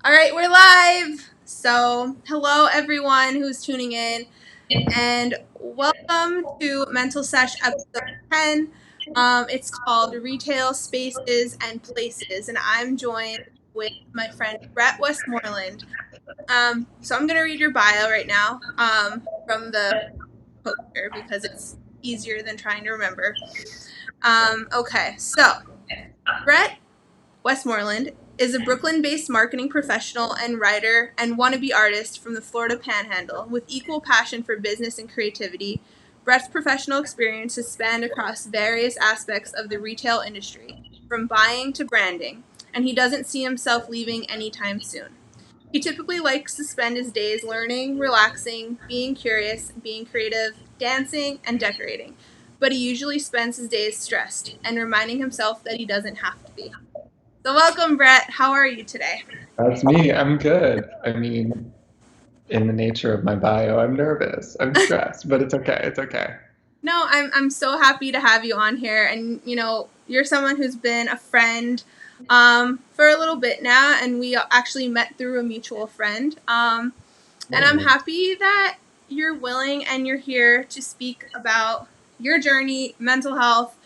All right, we're live. So, hello everyone who's tuning in, and welcome to Mentl.Sesh episode 10. It's called Retail Spaces and Places, and I'm joined with my friend Brett Westmoreland. So I'm gonna read your bio right now from the poster because it's easier than trying to remember. Okay, so Brett Westmoreland is a Brooklyn-based marketing professional and writer and wannabe artist from the Florida Panhandle. With equal passion for business and creativity, Brett's professional experience has spanned across various aspects of the retail industry, from buying to branding, and he doesn't see himself leaving anytime soon. He typically likes to spend his days learning, relaxing, being curious, being creative, dancing, and decorating, but he usually spends his days stressed and reminding himself that he doesn't have to be. So welcome, Brett. How are you today? That's me. I'm good. I mean, in the nature of my bio, I'm nervous. I'm stressed, but it's okay. It's okay. No, I'm so happy to have you on here, and you're someone who's been a friend for a little bit now, and we actually met through a mutual friend. And I'm Nice. happy that you're willing and you're here to speak about your journey, mental health,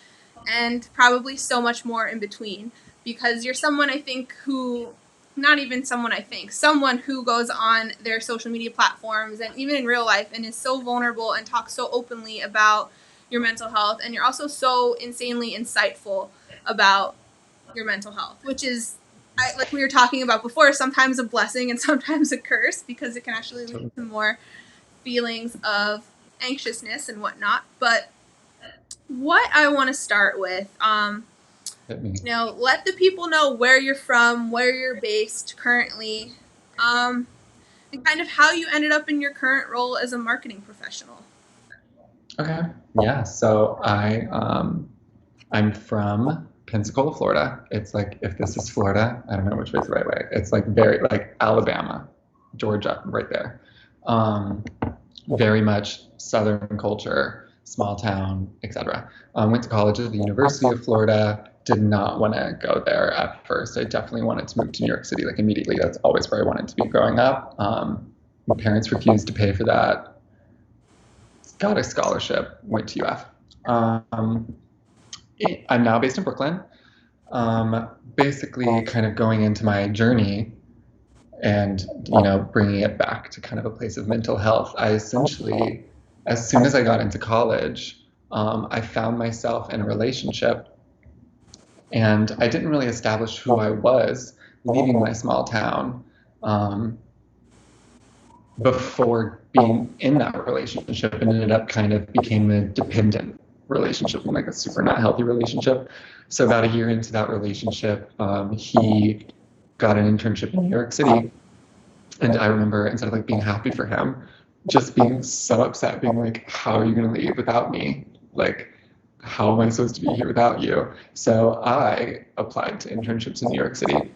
and probably so much more in between. Because you're someone I think who, not even someone I think, someone who goes on their social media platforms and even in real life and is so vulnerable and talks so openly about your mental health. And you're also so insanely insightful about your mental health, which is, like we were talking about before, sometimes a blessing and sometimes a curse because it can actually lead to more feelings of anxiousness and whatnot. But what I want to start with, Hit me. let the people know where you're from, where you're based currently, um, and kind of how you ended up in your current role as a marketing professional. Okay. Yeah. I'm from Pensacola, Florida. It's like if this is Florida, I don't know which way is the right way. It's like very like Alabama, Georgia, right there. Um, Very much Southern culture, small town, etc. Went to college at the University of Florida. Did not want to go there at first. I definitely wanted to move to New York City like immediately. That's always where I wanted to be growing up. My parents refused to pay for that. Got a scholarship. Went to UF. I'm now based in Brooklyn. Basically, kind of going into my journey and bringing it back to kind of a place of mental health. I essentially, as soon as I got into college, I found myself in a relationship, and I didn't really establish who I was leaving my small town um, before being in that relationship, and ended up kind of became a dependent relationship and like a super not healthy relationship. So about a year into that relationship, he got an internship in New York City. And I remember instead of like being happy for him, just being so upset, being like, how are you going to leave without me? Like, how am I supposed to be here without you? So I applied to internships in New York City.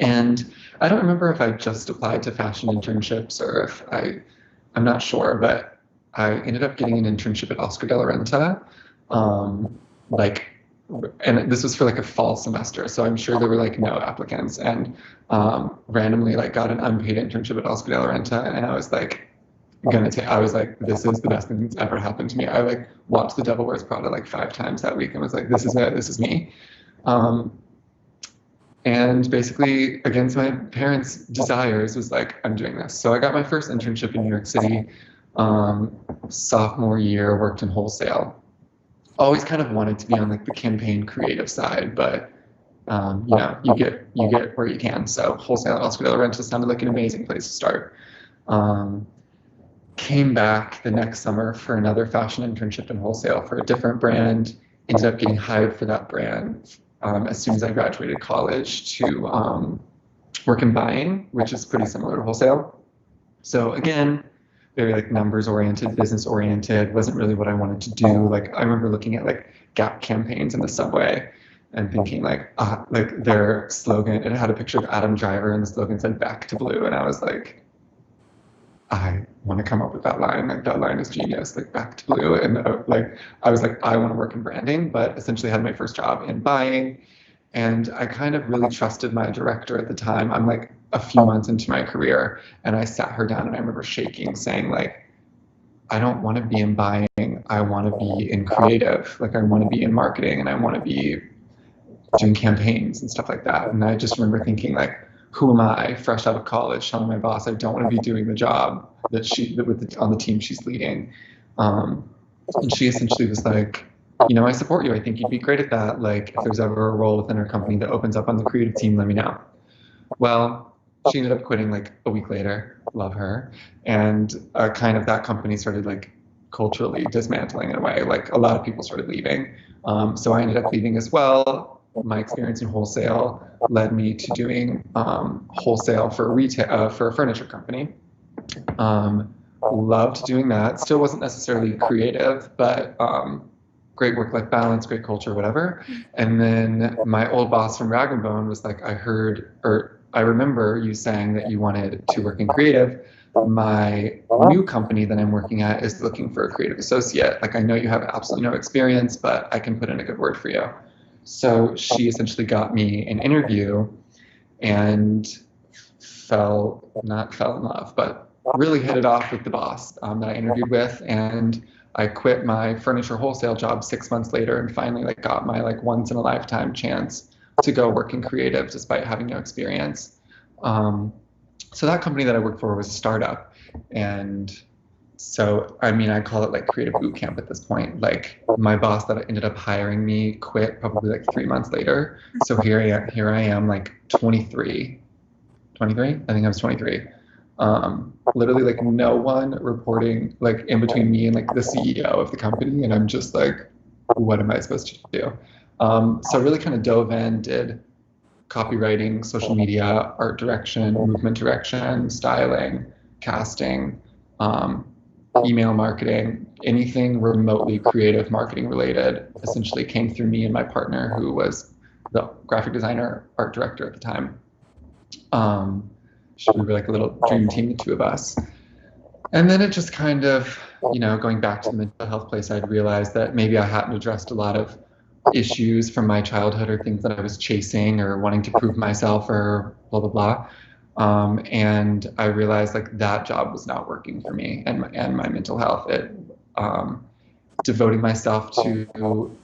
And I don't remember if I just applied to fashion internships or if I'm not sure, but I ended up getting an internship at Oscar de la Renta. Like, and this was for like a fall semester, so I'm sure there were like no applicants, and randomly like got an unpaid internship at Oscar de la Renta, and I was like I was like, this is the best thing that's ever happened to me. I like watched The Devil Wears Prada like 5 times that week and was like, this is it, this is me. Um, and basically, against my parents' desires, was like, I'm doing this. So I got my first internship in New York City, sophomore year, worked in wholesale. Always kind of wanted to be on like the campaign creative side, but you get where you can. So wholesale at Oscar de la Renta sounded like an amazing place to start. Um, Came back the next summer for another fashion internship in wholesale for a different brand. Ended up getting hired for that brand as soon as I graduated college to work in buying, which is pretty similar to wholesale. So again, very like numbers oriented, business oriented. Wasn't really what I wanted to do. Like I remember looking at like Gap campaigns in the subway and thinking like their slogan. It had a picture of Adam Driver and the slogan said "Back to Blue," and I was like, I want to come up with that line. Like that line is genius. Like back to blue. And like I was like, I want to work in branding, but essentially had my first job in buying. And I kind of really trusted my director at the time. I'm like a few months into my career, and I sat her down and I remember shaking, saying, like, I don't want to be in buying. I want to be in creative. Like, I want to be in marketing and I want to be doing campaigns and stuff like that. And I just remember thinking, like, who am I, fresh out of college, telling my boss I don't want to be doing the job on the team she's leading. And she essentially was like, I support you. I think you'd be great at that. Like, if there's ever a role within our company that opens up on the creative team, let me know. Well, she ended up quitting like a week later. Love her. And kind of that company started like culturally dismantling in a way. Like a lot of people started leaving. So I ended up leaving as well. My experience in wholesale led me to doing wholesale for for a furniture company. Loved doing that. Still wasn't necessarily creative, but great work-life balance, great culture, whatever. And then my old boss from Rag and Bone was like, I remember you saying that you wanted to work in creative. My new company that I'm working at is looking for a creative associate. Like, I know you have absolutely no experience, but I can put in a good word for you. So she essentially got me an interview and not fell in love, but really hit it off with the boss that I interviewed with. And I quit my furniture wholesale job 6 months later and finally like got my like once in a lifetime chance to go work in creative despite having no experience. So that company that I worked for was a startup. And so, I mean, I call it like creative boot camp at this point. Like my boss that ended up hiring me quit probably like 3 months later. So here I am like 23. 23? I think I was 23. Literally like no one reporting like in between me and like the CEO of the company. And I'm just like, what am I supposed to do? So really kind of dove in, did copywriting, social media, art direction, movement direction, styling, casting, um, email marketing, anything remotely creative marketing related essentially came through me and my partner, who was the graphic designer, art director at the time. Um, we were like a little dream team, the two of us. And then it just kind of, going back to the mental health place, I'd realized that maybe I hadn't addressed a lot of issues from my childhood or things that I was chasing or wanting to prove myself or blah, blah, blah. And I realized like that job was not working for me and my mental health. Devoting myself to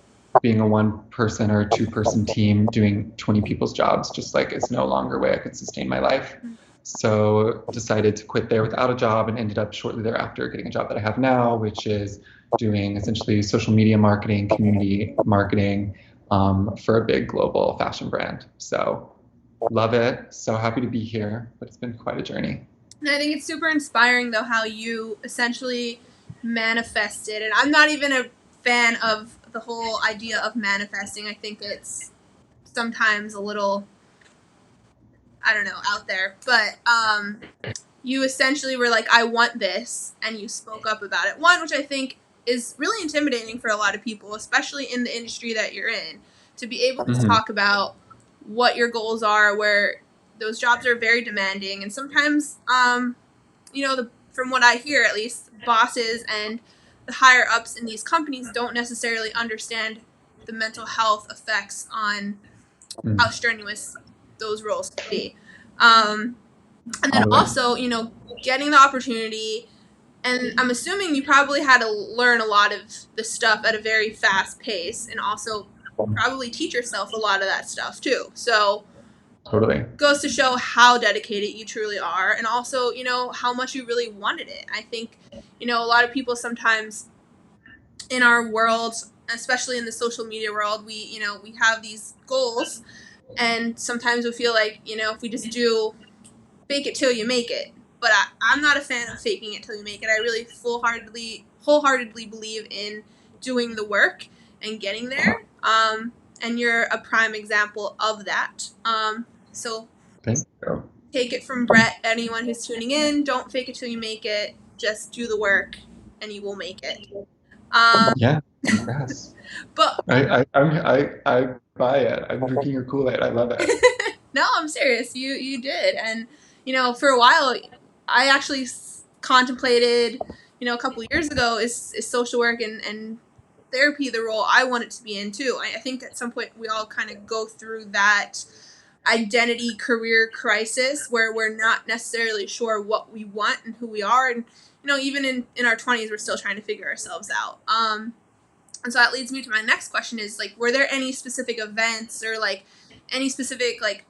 being a one person or a 2-person team doing 20 people's jobs just like it's no longer a way I could sustain my life. So decided to quit there without a job and ended up shortly thereafter getting a job that I have now, which is doing essentially social media marketing, community marketing for a big global fashion brand. So love it. So happy to be here, but it's been quite a journey. And I think it's super inspiring, though, how you essentially manifested. And I'm not even a fan of the whole idea of manifesting. I think it's sometimes a little, I don't know, out there. But you essentially were like, I want this, and you spoke up about it. One, which I think is really intimidating for a lot of people, especially in the industry that you're in, to be able to talk about what your goals are, where those jobs are very demanding. And sometimes, from what I hear at least, bosses and the higher ups in these companies don't necessarily understand the mental health effects on how strenuous those roles can be. And then also, getting the opportunity, and I'm assuming you probably had to learn a lot of the stuff at a very fast pace and also probably teach yourself a lot of that stuff too. So Totally. Goes to show how dedicated you truly are, and also, how much you really wanted it. I think, a lot of people sometimes in our world, especially in the social media world, we have these goals, and sometimes we feel like, if we just do fake it till you make it. But I'm not a fan of faking it till you make it. I really wholeheartedly believe in doing the work and getting there. And you're a prime example of that. So Thank you. take it from Brett. Anyone who's tuning in, don't fake it till you make it. Just do the work, and you will make it. Yeah, congrats. But I buy it. I'm drinking your Kool-Aid. I love it. no, I'm serious. You did, and for a while, I actually contemplated, a couple years ago, is social work and therapy the role I want it to be in too. I think at some point we all kind of go through that identity career crisis where we're not necessarily sure what we want and who we are, and even in our 20s we're still trying to figure ourselves out. And so that leads me to my next question is, like, were there any specific events or like any specific like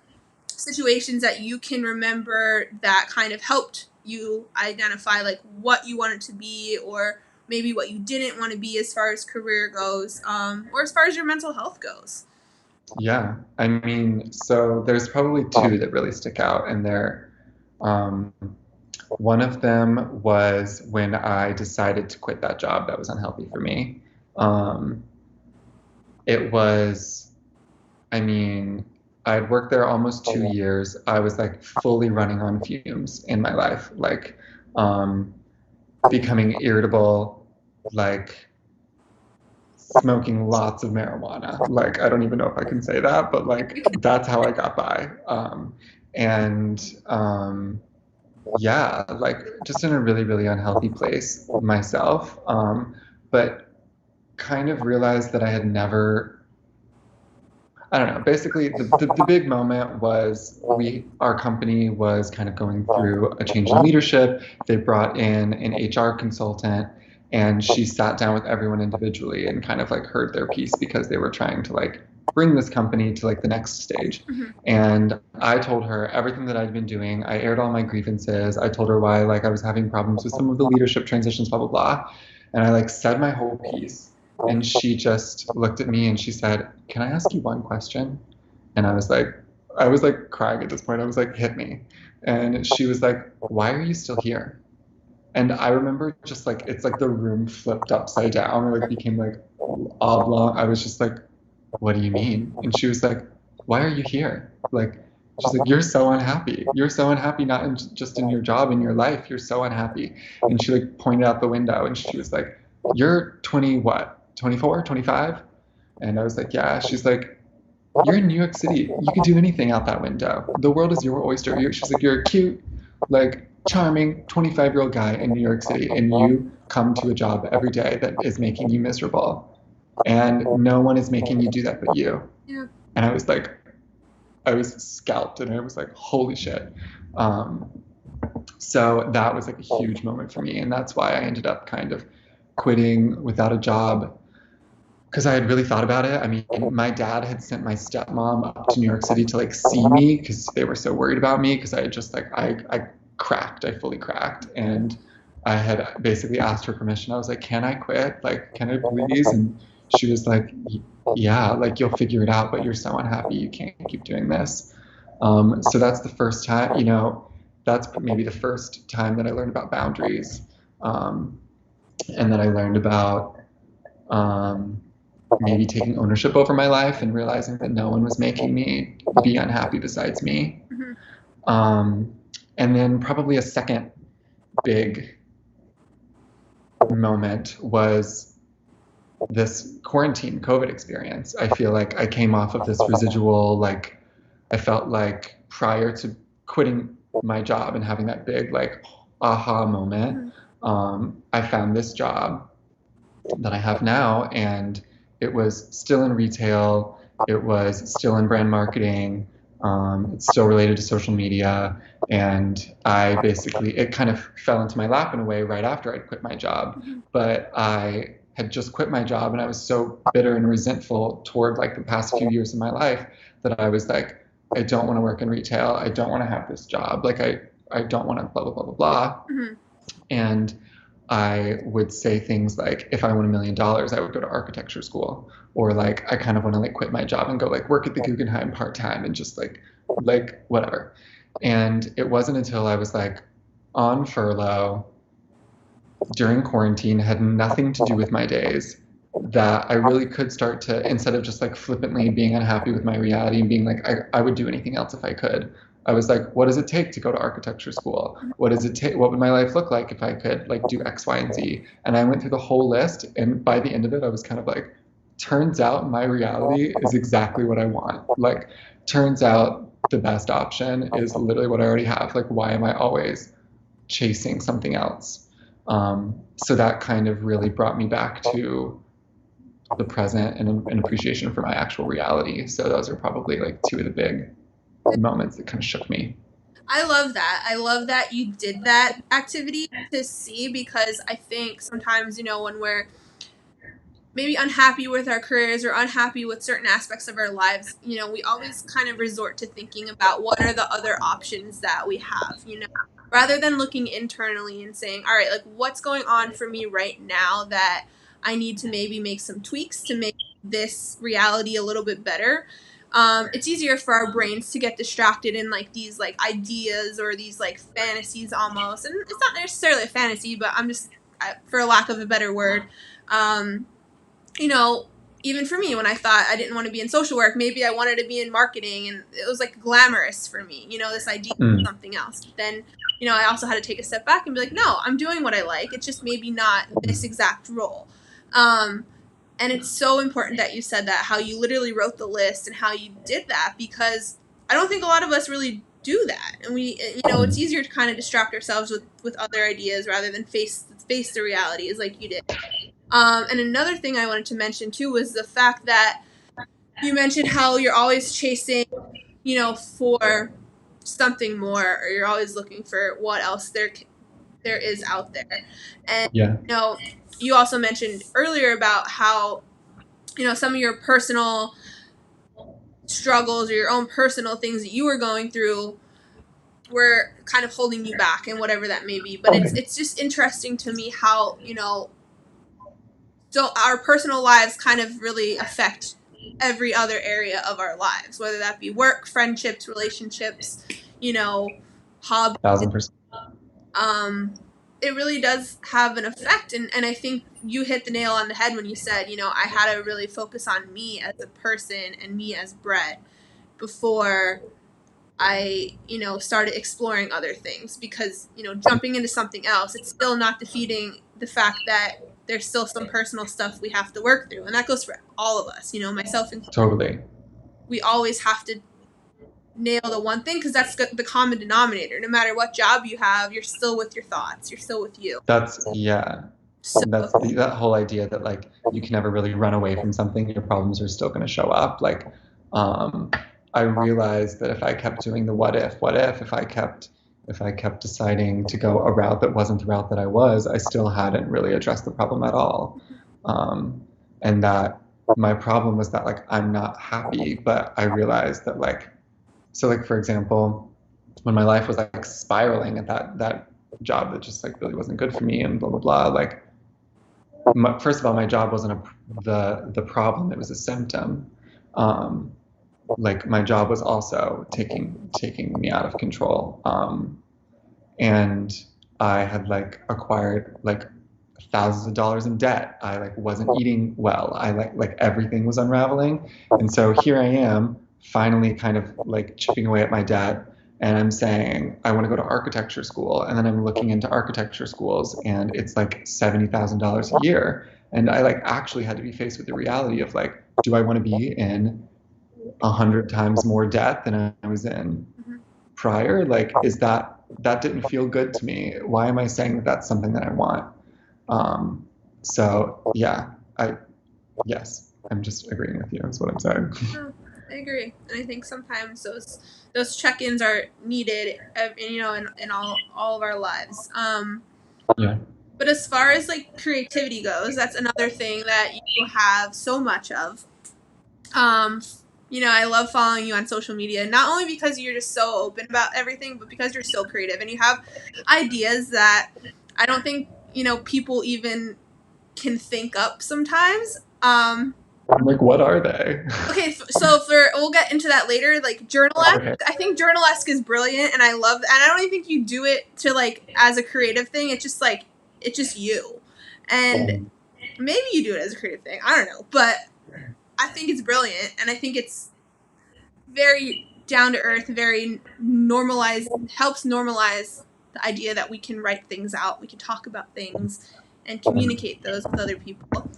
situations that you can remember that kind of helped you identify like what you wanted to be, or maybe what you didn't want to be as far as career goes, or as far as your mental health goes? Yeah, I mean, so there's probably two that really stick out, and they're um, one of them was when I decided to quit that job that was unhealthy for me. Um, it was, I mean, I'd worked there almost 2 years. I was like fully running on fumes in my life, like um, becoming irritable, like smoking lots of marijuana. Like, I don't even know if I can say that, but like, that's how I got by. And yeah, like just in a really, really unhealthy place myself. But kind of realized that I had never, I don't know, basically the big moment was our company was kind of going through a change in leadership. They brought in an HR consultant, and she sat down with everyone individually and kind of like heard their piece because they were trying to like bring this company to like the next stage. Mm-hmm. And I told her everything that I'd been doing. I aired all my grievances. I told her why like I was having problems with some of the leadership transitions, blah blah blah. And I like said my whole piece. And she just looked at me and she said, "Can I ask you one question?" And I was like crying at this point. I was like, "Hit me." And she was like, "Why are you still here?" And I remember just like, it's like the room flipped upside down or like became like oblong. I was just like, "What do you mean?" And she was like, "Why are you here?" Like, she's like, "You're so unhappy. You're so unhappy, not just in your job, in your life. You're so unhappy." And she like pointed out the window and she was like, "You're 20, what? 24, 25?" And I was like, "Yeah." She's like, "You're in New York City. You could do anything out that window. The world is your oyster." She's like, "You're a cute, like charming 25-year-old guy in New York City, and you come to a job every day that is making you miserable. And no one is making you do that but you." Yeah. And I was like, I was scalped and I was like, holy shit. Um, so that was like a huge moment for me. And that's why I ended up kind of quitting without a job, because I had really thought about it. I mean, my dad had sent my stepmom up to New York City to like see me because they were so worried about me, because I had just like, I cracked, I fully cracked. And I had basically asked her permission. I was like, "Can I quit? Like, can I please?" And she was like, "Yeah, like you'll figure it out, but you're so unhappy. You can't keep doing this." So that's the first time, that's maybe the first time that I learned about boundaries. Um, and then I learned about, um, maybe taking ownership over my life and realizing that no one was making me be unhappy besides me. Mm-hmm. Um, and then probably a second big moment was this quarantine COVID experience. I feel like I came off of this residual, like, I felt like prior to quitting my job and having that big, like, aha moment, Mm-hmm. I found this job that I have now, and it was still in retail, it was still in brand marketing, it's still related to social media, and I basically, it kind of fell into my lap in a way right after I'd quit my job. Mm-hmm. But I had just quit my job and I was so bitter and resentful toward like the past few years of my life that I was like, I don't want to work in retail. I don't want to have this job. Like I don't want to blah, blah, blah, blah, blah. Mm-hmm. And I would say things like, if I won $1 million, I would go to architecture school. Or like, I kind of want to like quit my job and go like work at the Guggenheim part time and just like whatever. And it wasn't until I was like on furlough during quarantine, had nothing to do with my days, that I really could start to, instead of just like flippantly being unhappy with my reality and being like, I would do anything else if I could. I was like, what does it take to go to architecture school? What does it take? What would my life look like if I could like do X, Y, and Z? And I went through the whole list. And by the end of it, I was kind of like, turns out my reality is exactly what I want. Like, turns out the best option is literally what I already have. Like, why am I always chasing something else? So that kind of really brought me back to the present and an appreciation for my actual reality. So those are probably like two of the big moments that kind of shook me. I love that. I love that you did that activity to see, because I think sometimes, when we're maybe unhappy with our careers or unhappy with certain aspects of our lives, we always kind of resort to thinking about what are the other options that we have, rather than looking internally and saying, all right, like what's going on for me right now that I need to maybe make some tweaks to make this reality a little bit better. It's easier for our brains to get distracted in like these like ideas or these like fantasies almost, and it's not necessarily a fantasy, but I'm just, for lack of a better word, um, you know, even for me, when I thought I didn't want to be in social work, maybe I wanted to be in marketing, and it was like glamorous for me, this idea of Mm. something else. But then, I also had to take a step back and be like, no, I'm doing what I like. It's just maybe not this exact role. Um, and it's so important that you said that, how you literally wrote the list and how you did that, because I don't think a lot of us really do that. And it's Mm. easier to kind of distract ourselves with other ideas rather than face the reality, is like you did. And another thing I wanted to mention too was the fact that you mentioned how you're always chasing, for something more, or you're always looking for what else there is out there. And Yeah, you also mentioned earlier about how some of your personal struggles or your own personal things that you were going through were kind of holding you back, and whatever that may be. But it's just interesting to me how so our personal lives kind of really affect every other area of our lives, whether that be work, friendships, relationships, hobbies. 1,000%. Um, it really does have an effect. And I think you hit the nail on the head when you said, I had to really focus on me as a person and me as Brett before I, started exploring other things, because, jumping into something else, it's still not defeating the fact that there's still some personal stuff we have to work through. And that goes for all of us, myself included. Totally. We always have to nail the one thing, because that's the common denominator. No matter what job you have, you're still with your thoughts, you're still with you. Yeah. So, That whole idea that like you can never really run away from something, your problems are still going to show up. Like, um, I realized that if I kept doing the what if if I kept deciding to go a route that wasn't the route that I was, I still hadn't really addressed the problem at all. Um, and that my problem was that like I'm not happy, but I realized that like, so like for example, when my life was like spiraling at that job that just like really wasn't good for me and blah blah blah, like first of all, my job wasn't the problem; it was a symptom. Um, like my job was also taking me out of control, and I had like acquired like thousands of dollars in debt. I like wasn't eating well. I like everything was unraveling, and so here I am, finally kind of like chipping away at my debt. And I'm saying I want to go to architecture school, and then I'm looking into architecture schools, and it's like $70,000 a year. And I like actually had to be faced with the reality of like, do I want to be in 100 times more debt than I was in mhm. prior? Like, that didn't feel good to me? Why am I saying that that's something that I want? Um, so yeah, yes, I'm just agreeing with you. That's what I'm saying. No, I agree, and I think sometimes those check-ins are needed, in all of our lives. Yeah. But as far as like creativity goes, that's another thing that you have so much of. Um, I love following you on social media, not only because you're just so open about everything, but because you're so creative and you have ideas that I don't think, people even can think up sometimes. I'm like, what are they? Okay, so we'll get into that later. Like journalesque, Okay. I think journalesque is brilliant, and I love. And I don't even think you do it to like as a creative thing. It's just like it's just you, and maybe you do it as a creative thing. I don't know, but I think it's brilliant, and I think it's very down to earth, very normalized. Helps normalize the idea that we can write things out, we can talk about things, and communicate those with other people.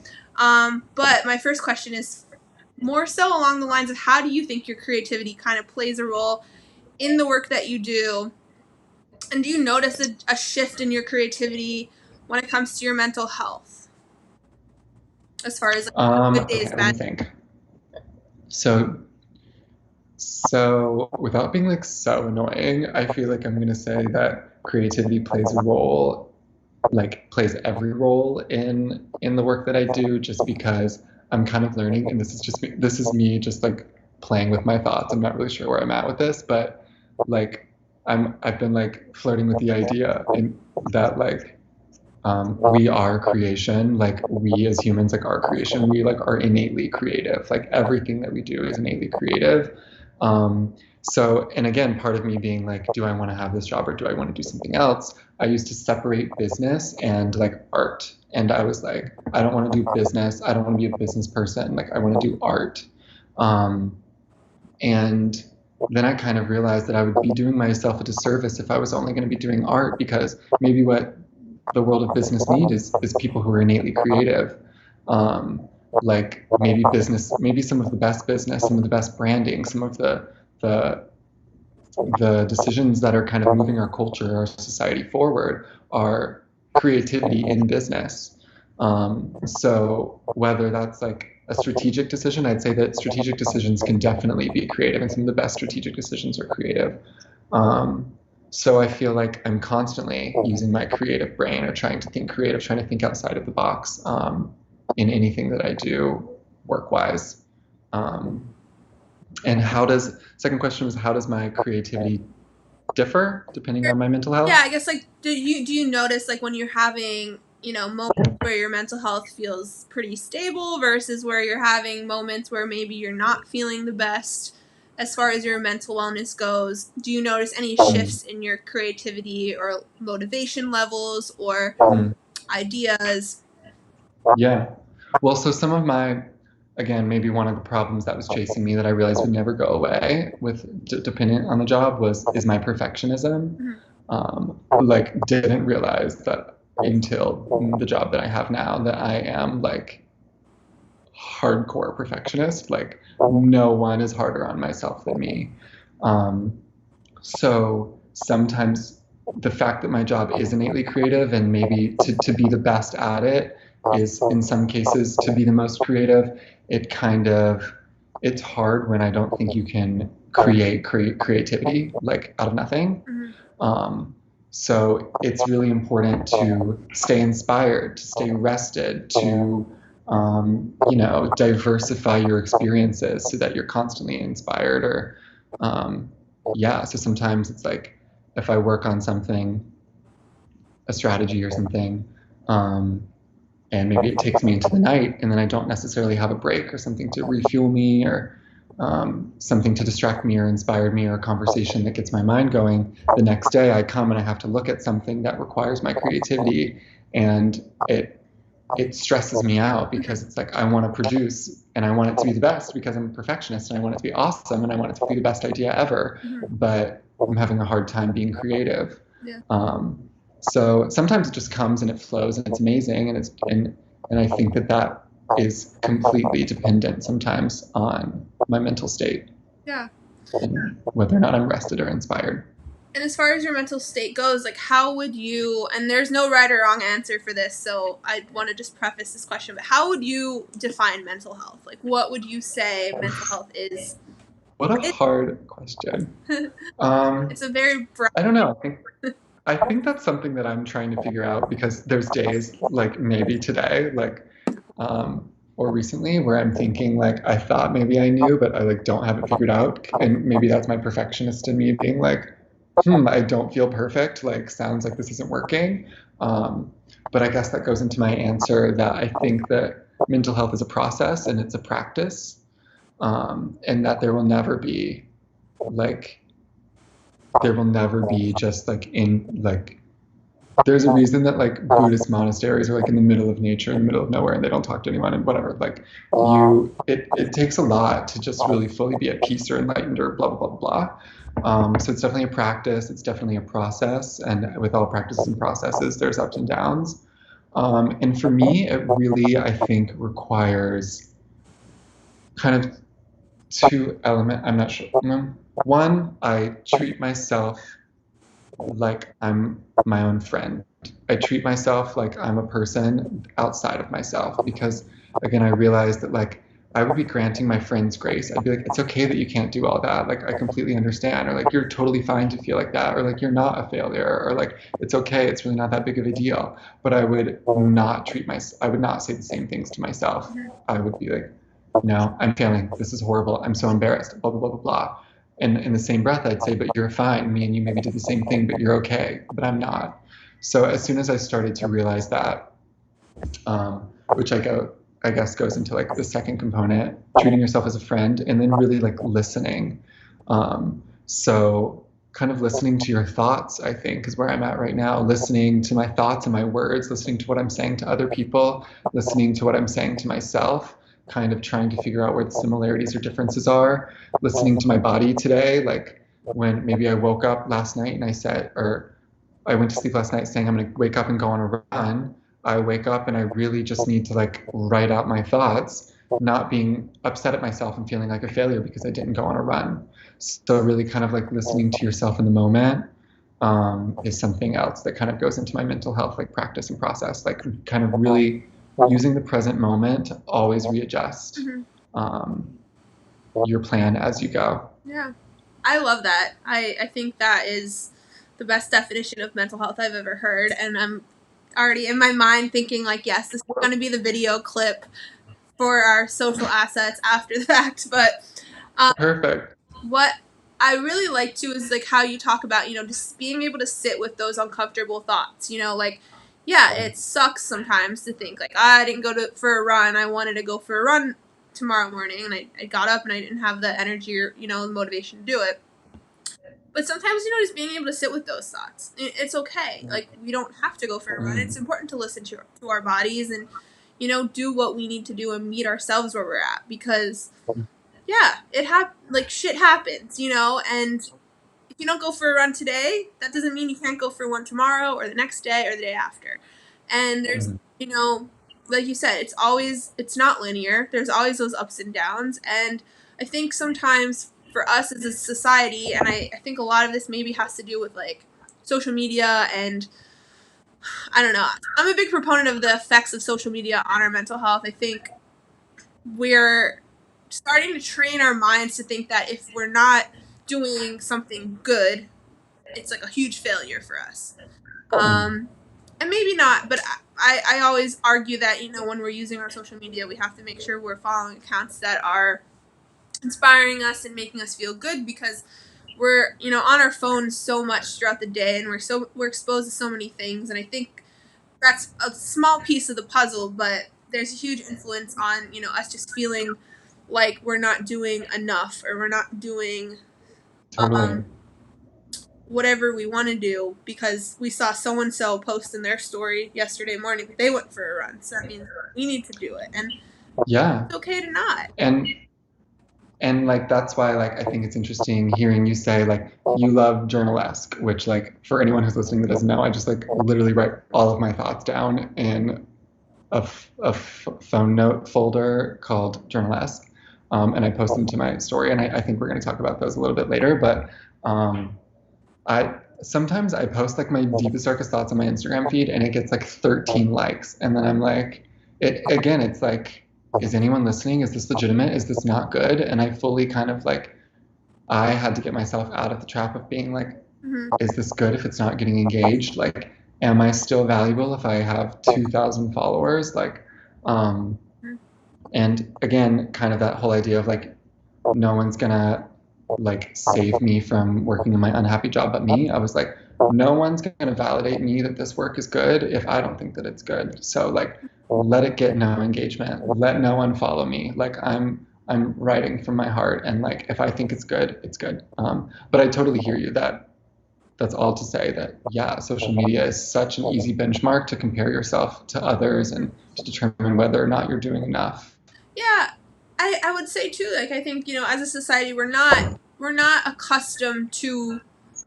But my first question is more so along the lines of, how do you think your creativity kind of plays a role in the work that you do? And do you notice a shift in your creativity when it comes to your mental health? as far as like good days, Okay, let me bad? think. So without being like so annoying, I feel like I'm gonna say that creativity plays a role, like plays every role in the work that I do, just because I'm kind of learning, and this is me just like playing with my thoughts. I'm not really sure where I'm at with this, but like I've been like flirting with the idea and that like we are creation, like we as humans, like our creation, we like are innately creative, like everything that we do is innately creative. And again, part of me being like, do I want to have this job or do I want to do something else? I used to separate business and like art, and I was like, I don't want to do business, I don't want to be a business person, like I want to do art. Um, and then I kind of realized that I would be doing myself a disservice if I was only going to be doing art, because maybe what the world of business need is people who are innately creative. Um, like maybe some of the best business, some of the best branding, some of the the decisions that are kind of moving our culture, our society forward are creativity in business. So whether that's like a strategic decision, I'd say that strategic decisions can definitely be creative, and some of the best strategic decisions are creative. Um, so I feel like I'm constantly using my creative brain or trying to think creative, trying to think outside of the box in anything that I do work-wise. Um, and second question was, how does my creativity differ depending on my mental Yeah, health? I guess like do you notice like when you're having, moments where your mental health feels pretty stable versus where you're having moments where maybe you're not feeling the best as far as your mental wellness goes? Do you notice any shifts in your creativity or motivation levels or Mm, ideas? yeah. Well, so some of again, maybe one of the problems that was chasing me that I realized would never go away depending on the job is my perfectionism. Mhm. Like, didn't realize that until the job that I have now that I am like hardcore perfectionist. Like, no one is harder on myself than me. Um, so sometimes the fact that my job is innately creative and maybe to be the best at it is in some cases to be the most creative, it kind of it's hard when I don't think you can create creativity like out of nothing. Mhm. um, so it's really important to stay inspired, to stay rested, to diversify your experiences so that you're constantly inspired. Or yeah, so sometimes it's like if I work on something, a strategy or something, um, and maybe it takes me into the night, and then I don't necessarily have a break or something to refuel me, or something to distract me or inspire me, or a conversation that gets my mind going. The next day I come and I have to look at something that requires my creativity, and it stresses me out because it's like I want to produce and I want it to be the best because I'm a perfectionist and I want it to be awesome and I want it to be the best idea ever, Mhm. but I'm having a hard time being creative. Yeah. So sometimes it just comes and it flows and it's amazing, and I think that is completely dependent sometimes on my mental state Yeah. and whether or not I'm rested or inspired. And as far as your mental state goes, like how would you, and there's no right or wrong answer for this, so I want to just preface this question, but how would you define mental health? Like what would you say mental health is? What a hard question. Um, It's a very broad. I don't know. I think that's something that I'm trying to figure out, because there's days like maybe today, like or recently, where I'm thinking like I thought maybe I knew, but I like don't have it figured out, and maybe that's my perfectionist in me being like, I don't feel perfect. Like, sounds like this isn't working. Um, but I guess that goes into my answer that I think that mental health is a process and it's a practice, and that like there will never be just like in like there's a reason that like Buddhist monasteries are like in the middle of nature, in the middle of nowhere, and they don't talk to anyone and whatever. Like it takes a lot to just really fully be at peace or enlightened or blah blah blah blah. So it's definitely a practice. It's definitely a process, and with all practices and processes, there's ups and downs. And for me, it really I think requires kind of two element. I'm not sure. One, I treat myself like I'm my own friend. I treat myself like I'm a person outside of myself, because again, I realized that like I would be granting my friends grace. I'd be like, it's okay that you can't do all that. Like, I completely understand. Or like, you're totally fine to feel like that. Or like, you're not a failure. Or like, it's okay. It's really not that big of a deal. But I would not I would not say the same things to myself. I would be like, no, I'm failing. This is horrible. I'm so embarrassed. Blah, blah, blah, blah, blah. And in the same breath, I'd say, but you're fine. Me and you maybe did the same thing, but you're okay. But I'm not. So as soon as I started to realize that, which I guess goes into like the second component, treating yourself as a friend, and then really like listening. So kind of listening to your thoughts, I think, is where I'm at right now. Listening to my thoughts and my words, listening to what I'm saying to other people, listening to what I'm saying to myself, kind of trying to figure out where the similarities or differences are. Listening to my body today, like when maybe I woke up last night and I said, or I went to sleep last night saying I'm going to wake up and go on a run. I wake up and I really just need to like write out my thoughts, not being upset at myself and feeling like a failure because I didn't go on a run. So really kind of like listening to yourself in the moment is something else that kind of goes into my mental health like practice and process, like kind of really using the present moment to always readjust your plan as you go. Yeah. I love that. I think that is the best definition of mental health I've ever heard. And I'm already in my mind thinking, like, yes, this is going to be the video clip for our social assets after the fact. But Perfect. what I really like too is like how you talk about, just being able to sit with those uncomfortable thoughts, like, yeah, it sucks sometimes to think like, I didn't go for a run. I wanted to go for a run tomorrow morning, and I got up and I didn't have the energy or, the motivation to do it. But sometimes, just being able to sit with those thoughts, it's okay. Like, we don't have to go for a run. It's important to listen to our bodies and, do what we need to do and meet ourselves where we're at, because yeah, like, shit happens, and if you don't go for a run today, that doesn't mean you can't go for one tomorrow or the next day or the day after. And there's, like you said, it's not linear. There's always those ups and downs. And I think sometimes for us as a society, and I think a lot of this maybe has to do with like social media, and I don't know. I'm a big proponent of the effects of social media on our mental health. I think we're starting to train our minds to think that if we're not doing something good, it's like a huge failure for us. And maybe not, but I always argue that, when we're using our social media, we have to make sure we're following accounts that are inspiring us and making us feel good, because we're, on our phones so much throughout the day, and we're exposed to so many things. And I think that's a small piece of the puzzle, but there's a huge influence on, us just feeling like we're not doing enough, or we're not doing Totally. whatever we want to do because we saw so and so post in their story yesterday morning that they went for a run. So that means we need to do it, and Yeah. it's okay to not. And like that's why like I think it's interesting hearing you say like you love journalesque, which like for anyone who's listening that doesn't know, I just like literally write all of my thoughts down in a phone note folder called journalesque, and I post them to my story. And I think we're going to talk about those a little bit later. But I sometimes I post like my deepest darkest thoughts on my Instagram feed, and it gets like 13 likes, and then I'm like, it again, it's like, is anyone listening? Is this legitimate? Is this not good? And I fully kind of like, I had to get myself out of the trap of being like, is this good if it's not getting engaged? Like, am I still valuable if I have 2,000 followers? Like, and again, kind of that whole idea of like, no one's gonna like save me from working in my unhappy job but me. I was like, no one's gonna validate me that this work is good if I don't think that it's good. So like, let it get no engagement. Let no one follow me. Like I'm writing from my heart, and like if I think it's good, it's good. But I totally hear you that that's all to say that yeah, social media is such an easy benchmark to compare yourself to others and to determine whether or not you're doing enough. Yeah, I would say too. Like, I think, as a society, we're not accustomed to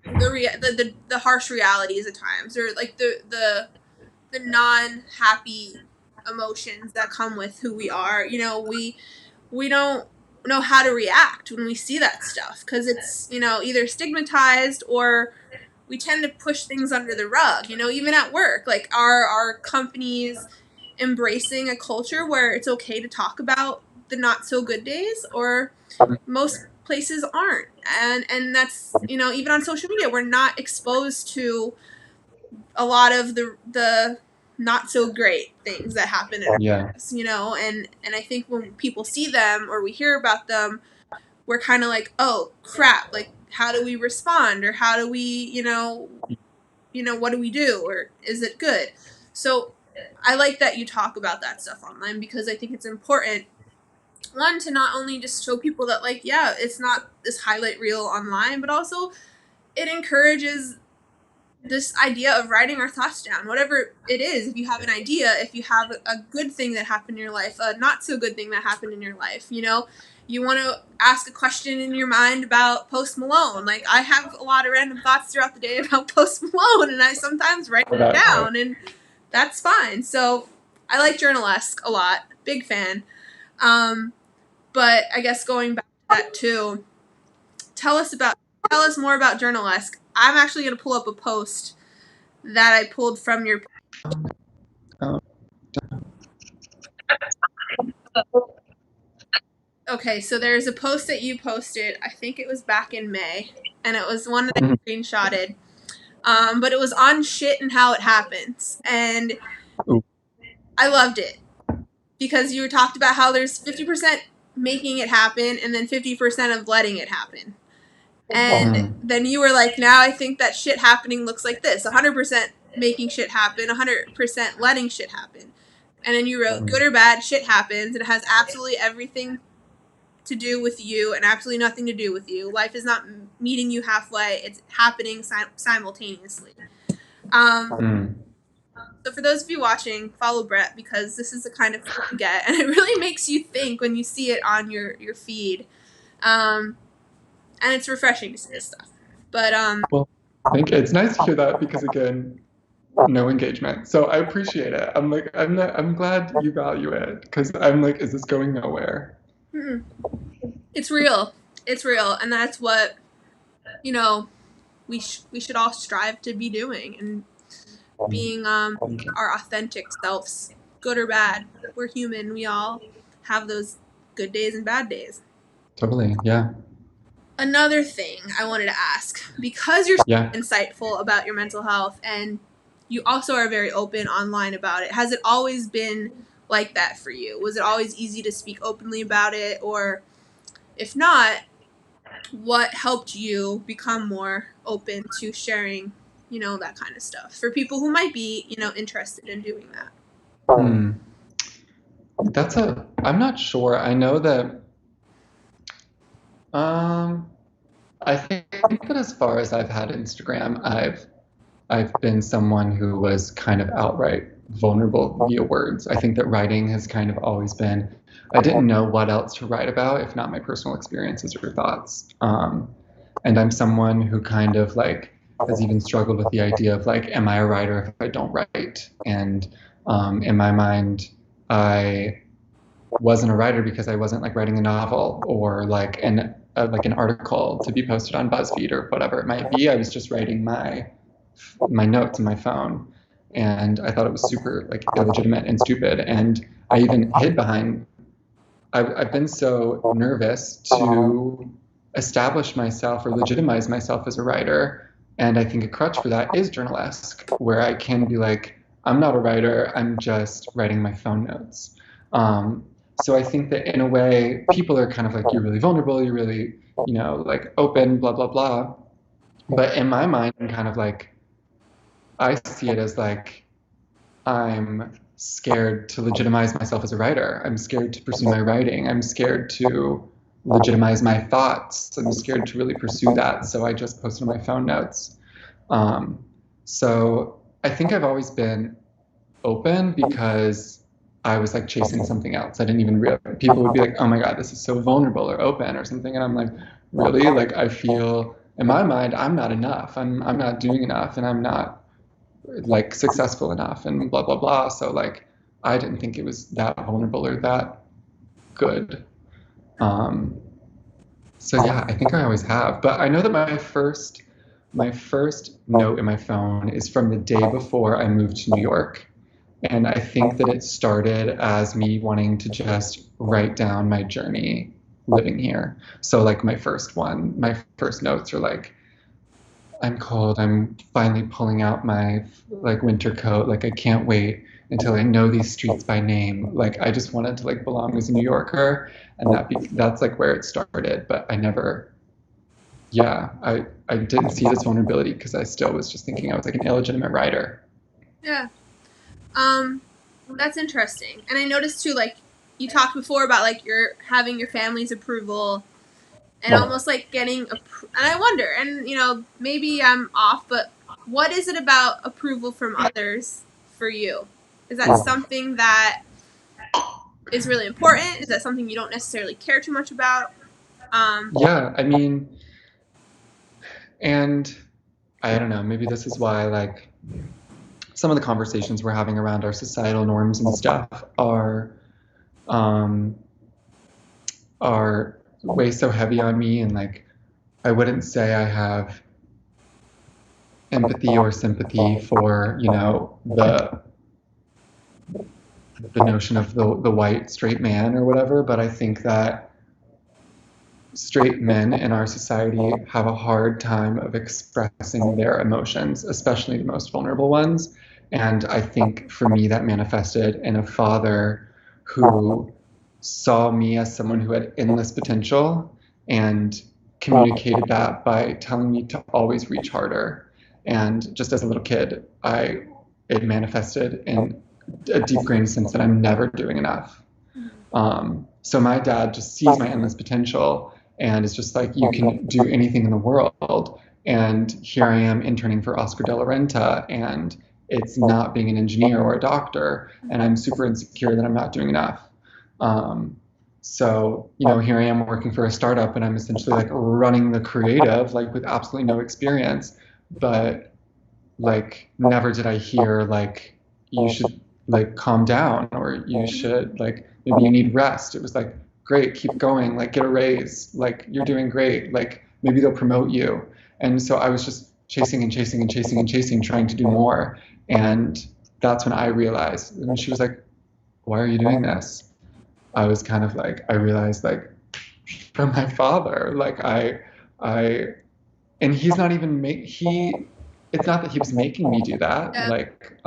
the harsh realities at times, or like the non happy emotions that come with who we are. We don't know how to react when we see that stuff, because it's, either stigmatized, or we tend to push things under the rug, even at work. Like, our companies embracing a culture where it's okay to talk about the not so good days, or most places aren't. And that's, you know, even on social media, we're not exposed to a lot of the not so great things that happen in our lives, you know, and I think when people see them or we hear about them, we're kind of like, oh crap, like how do we respond, or how do we, what do we do, or is it good? So I like that you talk about that stuff online, because I think it's important, one, to not only just show people that, like, yeah, it's not this highlight reel online, but also it encourages this idea of writing our thoughts down, whatever it is. If you have an idea, if you have a good thing that happened in your life, a not so good thing that happened in your life, you want to ask a question in your mind about Post Malone. Like, I have a lot of random thoughts throughout the day about Post Malone, and I sometimes write it down, and that's fine. So I like Journalesque a lot, big fan. But I guess going back to that too, tell us more about Journalesque. I'm actually going to pull up a post that I pulled from your. Okay, so there's a post that you posted. I think it was back in May, and it was one that I screenshotted. But it was on shit and how it happens, and I loved it because you talked about how there's 50% making it happen, and then 50% of letting it happen. And then you were like, now I think that shit happening looks like this: 100% making shit happen, 100% letting shit happen. And then you wrote, good or bad, shit happens. It has absolutely everything to do with you and absolutely nothing to do with you. Life is not meeting you halfway. It's happening simultaneously. So for those of you watching, follow Brett, because this is the kind of thing you get, and it really makes you think when you see it on your feed. And it's refreshing to see this stuff. But well, thank you. It's nice to hear that, because again, no engagement. So I appreciate it. I'm glad you value it, because I'm like, is this going nowhere? It's real. It's real, and that's what we should all strive to be doing, and being our authentic selves, good or bad. We're human. We all have those good days and bad days. Totally, yeah. Another thing I wanted to ask, because you're so insightful about your mental health, and you also are very open online about it, has it always been like that for you? Was it always easy to speak openly about it? Or if not, what helped you become more open to sharing, that kind of stuff for people who might be, interested in doing that? I'm not sure. I know that, I think that as far as I've had Instagram, I've been someone who was kind of outright vulnerable via words. I think that writing has kind of always been, I didn't know what else to write about if not my personal experiences or thoughts. And I'm someone who kind of like has even struggled with the idea of like, am I a writer if I don't write? And in my mind, I wasn't a writer because I wasn't like writing a novel or like an article to be posted on BuzzFeed or whatever it might be. I was just writing my notes in my phone, and I thought it was super like illegitimate and stupid. And I even hid behind. I've been so nervous to establish myself or legitimize myself as a writer, and I think a crutch for that is Journalesque, where I can be like, I'm not a writer. I'm just writing my phone notes. So I think that in a way, people are kind of like, you're really vulnerable, you're really, like open, blah, blah, blah. But in my mind, I'm kind of like, I see it as like, I'm scared to legitimize myself as a writer. I'm scared to pursue my writing. I'm scared to legitimize my thoughts. I'm scared to really pursue that. So I just posted my phone notes. So I think I've always been open because I was like chasing something else. I didn't even realize. People would be like, oh my God, this is so vulnerable or open or something. And I'm like, really? Like, I feel in my mind, I'm not enough. I'm not doing enough, and I'm not like successful enough, and blah, blah, blah. So like, I didn't think it was that vulnerable or that good. So yeah, I think I always have. But I know that my first note in my phone is from the day before I moved to New York. And I think that it started as me wanting to just write down my journey living here. So like my first notes are like, I'm cold. I'm finally pulling out my like winter coat. Like I can't wait until I know these streets by name. Like I just wanted to like belong as a New Yorker, and that's like where it started. But I never, yeah, I didn't see it as vulnerability because I still was just thinking I was like an illegitimate writer. Yeah. Um, that's interesting. And I noticed too, like you talked before about like your having your family's approval and almost like getting and I wonder, and maybe I'm off, but what is it about approval from others for you? Is that something that is really important? Is that something you don't necessarily care too much about? Yeah, I mean, and I don't know, maybe this is why like some of the conversations we're having around our societal norms and stuff um, are way so heavy on me, and like I wouldn't say I have empathy or sympathy for the notion of the white straight man or whatever, but I think that straight men in our society have a hard time of expressing their emotions, especially the most vulnerable ones. And I think for me, that manifested in a father who saw me as someone who had endless potential and communicated that by telling me to always reach harder. And just as a little kid, it manifested in a deep grained sense that I'm never doing enough. So my dad just sees my endless potential and is just like, you can do anything in the world. And here I am interning for Oscar de la Renta, and it's not being an engineer or a doctor, and I'm super insecure that I'm not doing enough. Um, so, here I am working for a startup, and I'm essentially like running the creative, like with absolutely no experience, but like never did I hear like you should like calm down or you should like maybe you need rest. It was like great, keep going, like get a raise, like you're doing great, like maybe they'll promote you. And so I was just chasing and chasing and chasing and chasing, trying to do more. And that's when I realized, and she was like, why are you doing this? I was kind of like, I realized like from my father, like I and he's not even it's not that he was making me do that, Yeah. like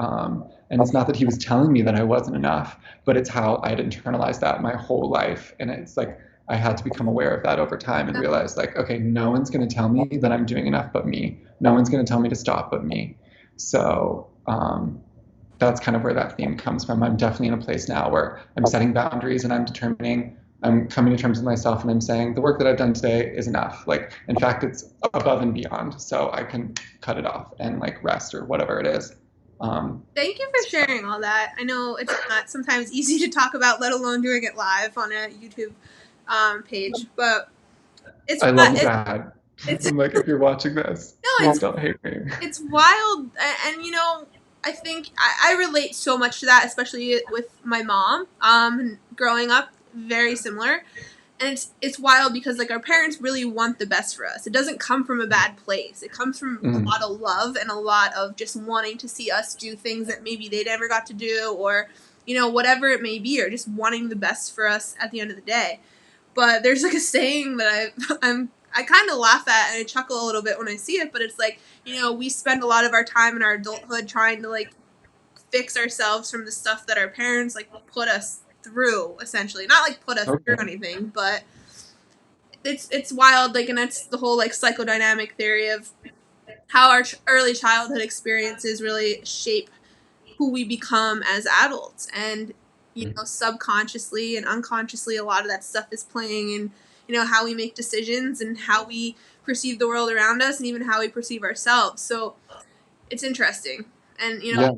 and it's not that he was telling me that I wasn't enough, but it's how I'd internalized that my whole life. And it's like I had to become aware of that over time and realize like, okay, no one's going to tell me that I'm doing enough but me. No one's going to tell me to stop but me. So that's kind of where that theme comes from. I'm definitely in a place now where I'm setting boundaries and I'm coming to terms with myself and I'm saying the work that I've done today is enough. Like, in fact, it's above and beyond. So I can cut it off and like rest or whatever it is. Thank you for sharing all that. I know it's not sometimes easy to talk about, let alone doing it live on a YouTube page, but it's I love you, it, Dad. it's I'm like, if you're watching this, no, please don't hate me. it's wild, and I think I relate so much to that, especially with my mom. Growing up, very similar, and it's wild because like our parents really want the best for us. It doesn't come from a bad place. It comes from a lot of love and a lot of just wanting to see us do things that maybe they never got to do, or whatever it may be, or just wanting the best for us at the end of the day. But there's like a saying that I kind of laugh at and I chuckle a little bit when I see it, but it's like, we spend a lot of our time in our adulthood trying to like fix ourselves from the stuff that our parents like put us through, essentially. Not like put us through Okay. anything, but it's wild, like, and that's the whole like psychodynamic theory of how our early childhood experiences really shape who we become as adults. And subconsciously and unconsciously, a lot of that stuff is playing in how we make decisions and how we perceive the world around us and even how we perceive ourselves. So it's interesting, and Yeah.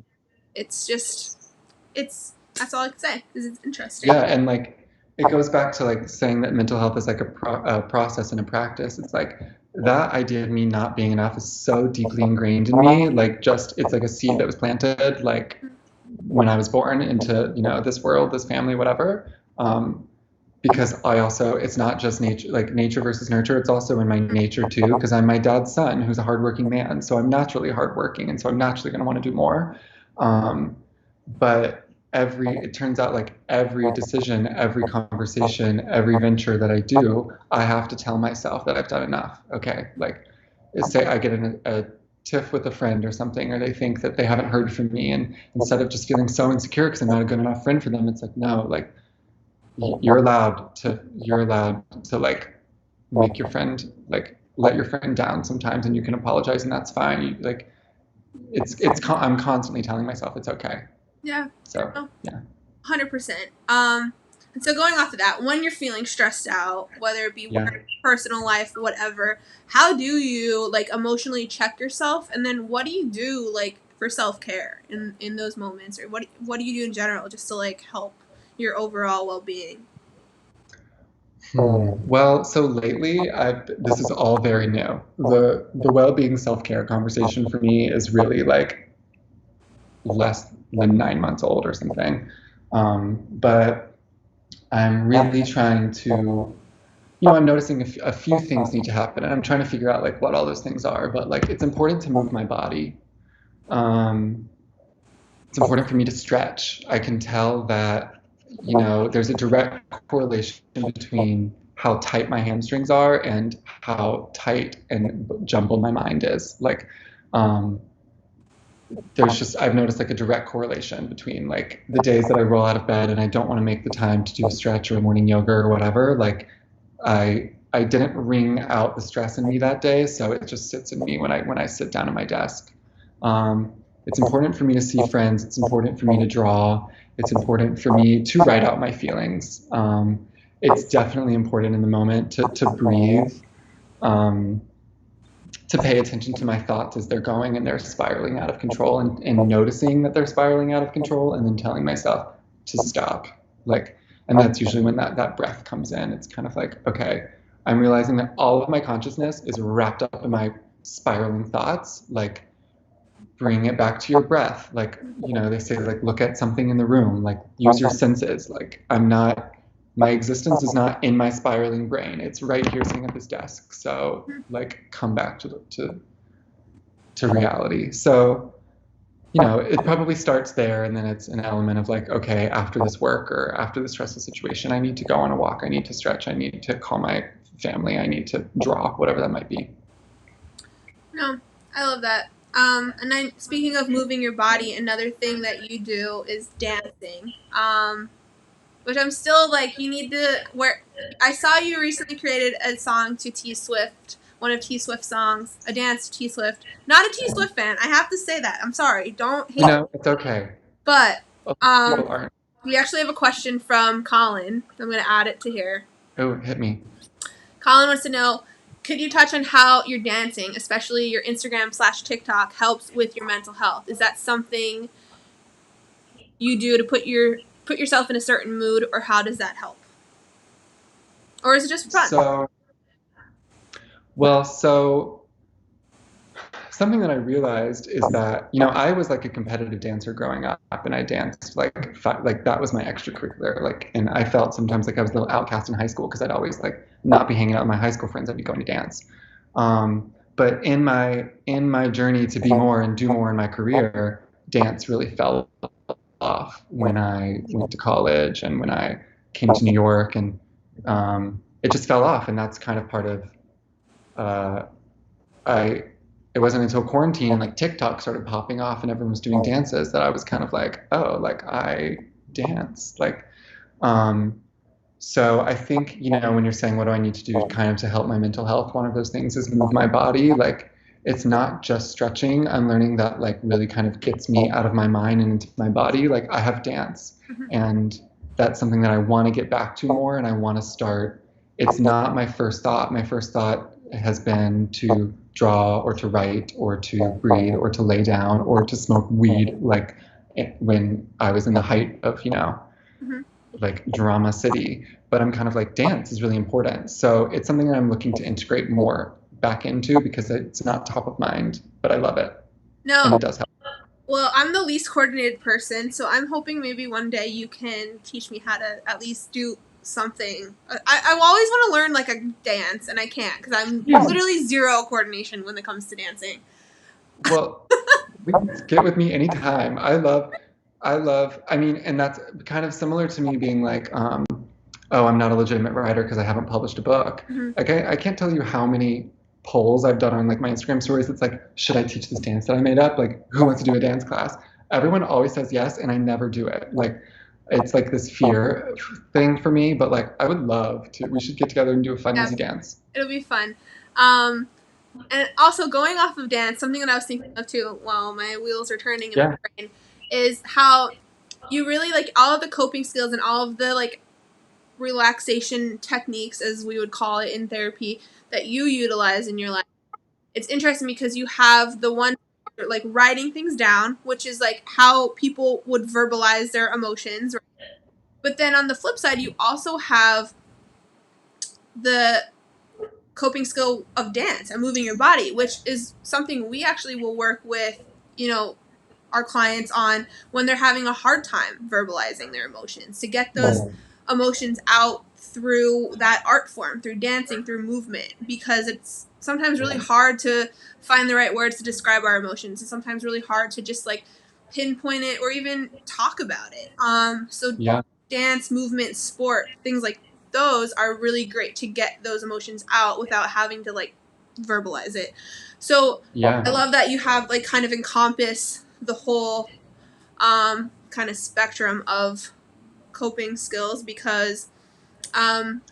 it's just it's that's all I can say is it's interesting. Yeah. And like, it goes back to like saying that mental health is like a process and a practice. It's like that idea of me not being enough is so deeply ingrained in me. Like, just it's like a seed that was planted, like when I was born into this world, this family, whatever. Because I also, it's not just nature, like nature versus nurture. It's also in my nature too, because I'm my dad's son, who's a hardworking man. So I'm naturally hardworking, and so I'm naturally going to want to do more. Um, but it turns out like every decision, every conversation, every venture that I do, I have to tell myself that I've done enough. Okay, like say I get in a tiff with a friend or something, or they think that they haven't heard from me, and instead of just feeling so insecure because I'm not a good enough friend for them, it's like, no, like you're allowed to like make your friend, like let your friend down sometimes, and you can apologize, and that's fine. You like I'm constantly telling myself it's okay. Yeah. So Oh, yeah. 100%. And so going off of that, when you're feeling stressed out, whether it be Yeah. work, personal life, whatever, how do you like emotionally check yourself? And then what do you do like for self-care in those moments, or what do you do in general just to like help your overall well-being? Well, so lately, this is all very new. The well-being self-care conversation for me is really like less than 9 months old or something. But I'm really trying to, I'm noticing a few things need to happen, and I'm trying to figure out like what all those things are. But like, it's important to move my body. Um, it's important for me to stretch. I can tell that, there's a direct correlation between how tight my hamstrings are and how tight and jumbled my mind is. Like, um, I've noticed like a direct correlation between like the days that I roll out of bed and I don't want to make the time to do a stretch or morning yoga or whatever. Like, I didn't wring out the stress in me that day, so it just sits in me when I sit down at my desk. Um, it's important for me to see friends. It's important for me to draw. It's important for me to write out my feelings. It's definitely important in the moment to breathe, um, to pay attention to my thoughts as they're going and they're spiraling out of control, and noticing that they're spiraling out of control, and then telling myself to stop. Like, and that's usually when that breath comes in. It's kind of like, okay, I'm realizing that all of my consciousness is wrapped up in my spiraling thoughts. Like, bring it back to your breath. Like, they say, like, look at something in the room, like, use your senses. Like, my existence is not in my spiraling brain. It's right here sitting at this desk. So, like, come back to reality. So, it probably starts there, and then it's an element of like, okay, after this work or after this stressful situation, I need to go on a walk, I need to stretch, I need to call my family, I need to draw, whatever that might be. No, I love that. And then speaking of moving your body, another thing that you do is dancing. Which I'm still like, you need to where I saw you recently created a song to T Swift, one of T Swift's songs, a dance to T Swift. Not a T Swift fan. I have to say that. I'm sorry. Don't hate. It's okay. But People aren't. we actually have a question from Colin. I'm going to add it to here. Oh, hit me. Colin wants to know, could you touch on how your dancing, especially your Instagram/TikTok, helps with your mental health? Is that something you do to put yourself in a certain mood, or how does that help? Or is it just fun? So something that I realized is that, I was like a competitive dancer growing up, and I danced like that was my extracurricular. Like, and I felt sometimes like I was a little outcast in high school because I'd always like not be hanging out with my high school friends. I'd be going to dance. But in my journey to be more and do more in my career, dance really fell off when I went to college and when I came to New York, and it just fell off. And that's kind of part of uh, I it wasn't until quarantine and like TikTok started popping off and everyone was doing dances that I was kind of like, oh, like I dance. Like, um, so I think, when you're saying what do I need to do kind of to help my mental health, one of those things is move my body. Like, it's not just stretching. I'm learning that like really kind of gets me out of my mind and into my body. Like, I have dance, and that's something that I want to get back to more, and I want to start. It's not my first thought. My first thought has been to draw or to write or to breathe or to lay down or to smoke weed, like when I was in the height of, like drama city. But I'm kind of like, dance is really important. So it's something that I'm looking to integrate more back into because it's not top of mind, but I love it. No. And it does help. Well, I'm the least coordinated person, so I'm hoping maybe one day you can teach me how to at least do something. I always want to learn like a dance, and I can't because I'm literally zero coordination when it comes to dancing. Well, get with me anytime. I mean, and that's kind of similar to me being like, oh, I'm not a legitimate writer because I haven't published a book. Mhm. Like, I can't tell you how many polls I've done on like my Instagram stories. It's like, should I teach this dance that I made up? Like, who wants to do a dance class? Everyone always says yes, and I never do it. Like, it's like this fear thing for me, but like, I would love to. We should get together and do a fun, Yeah, easy dance. it'll be fun. Um, and also going off of dance, something that I was thinking of too while my wheels are turning in Yeah. my brain is how you really like all of the coping skills and all of the like relaxation techniques, as we would call it in therapy, that you utilize in your life. It's interesting because you have the one like writing things down, which is like how people would verbalize their emotions. Right? But then on the flip side, you also have the coping skill of dance and moving your body, which is something we actually will work with, you know, our clients on when they're having a hard time verbalizing their emotions to get those emotions out through that art form, through dancing, through movement, because it's sometimes really hard to find the right words to describe our emotions. It's sometimes really hard to just like pinpoint it or even talk about it. So Yeah. dance, movement, sport, things like those are really great to get those emotions out without having to like verbalize it. So I Yeah. love that you have like kind of encompass the whole kind of spectrum of coping skills because um,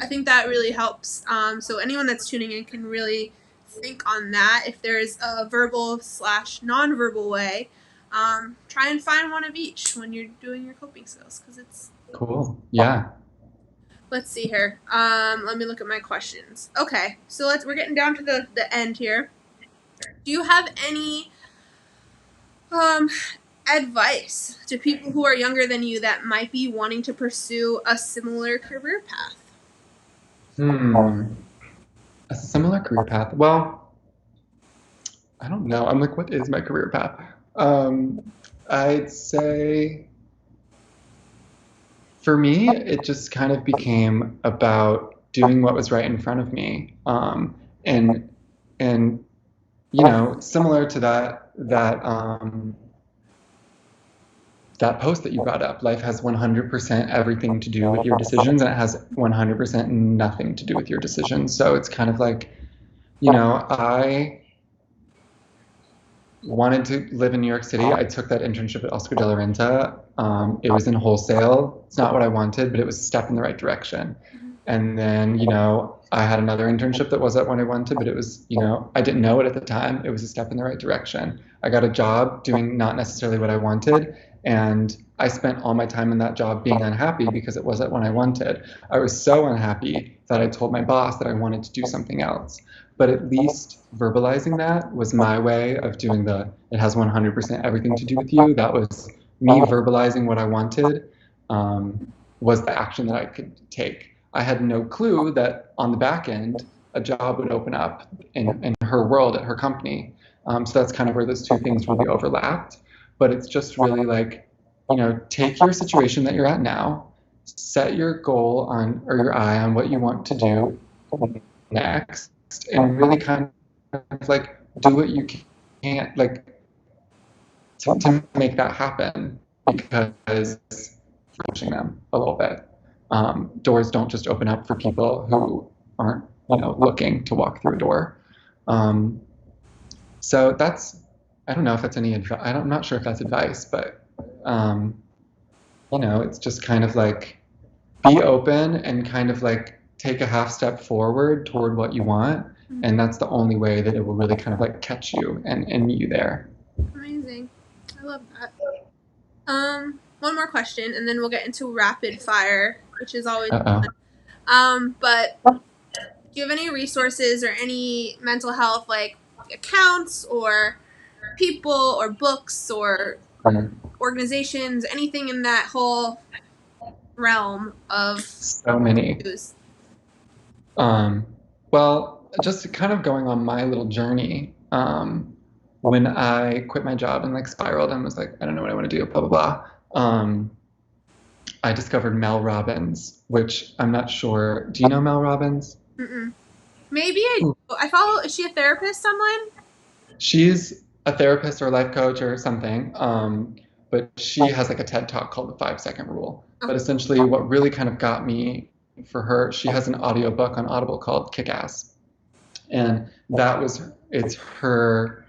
I think that really helps. So anyone that's tuning in can really think on that. If there's a verbal slash nonverbal way, try and find one of each when you're doing your coping skills because it's. Cool. Yeah. Let's see here. Let me look at my questions. Okay, so we're getting down to the end here. Do you have any um advice to people who are younger than you that might be wanting to pursue a similar career path? Hmm. A similar career path. Well, I don't know. I'm like, what is my career path? Um, I'd say for me, it just kind of became about doing what was right in front of me. And and similar to that post that you brought up, life has 100% everything to do with your decisions, and it has 100% nothing to do with your decisions. So it's kind of like, I wanted to live in New York City. I took that internship at Oscar de la Renta. It was in wholesale. It's not what I wanted, but it was a step in the right direction. And then, I had another internship that wasn't what I wanted, but it was, I didn't know it at the time. It was a step in the right direction. I got a job doing not necessarily what I wanted. And I spent all my time in that job being unhappy because it wasn't what I wanted. I was so unhappy that I told my boss that I wanted to do something else. But at least verbalizing that was my way of doing it has 100% everything to do with you. That was me verbalizing what I wanted, was the action that I could take. I had no clue that on the back end, a job would open up in her world at her company. So that's kind of where those two things really overlapped. But it's just really like, take your situation that you're at now, set your goal on, or your eye on what you want to do next, and really kind of like do what you can, like to make that happen, because pushing them a little bit. Doors don't just open up for people who aren't, looking to walk through a door. Um, so that's, I don't know if that's any advice. I'm not sure if that's advice, but um, it's just kind of like be open and kind of like take a half step forward toward what you want. And that's the only way that it will really kind of like catch you and meet you there. Amazing. I love that. One more question, and then we'll get into rapid fire, which is always. Uh-oh. But do you have any resources or any mental health like accounts or people or books or organizations, anything in that whole realm of So many. news? Um, well, just kind of going on my little journey. When I quit my job and like spiraled and was like, I don't know what I want to do, blah, blah, blah. I discovered Mel Robbins, which I'm not sure. Do you know Mel Robbins? Mm-mm. Maybe I do. I follow. Is she a therapist? Someone? She's a therapist or a life coach or something. but she has like a TED talk called the 5 second rule. But essentially, what really kind of got me for her, she has an audiobook on Audible called Kick Ass. And it's her,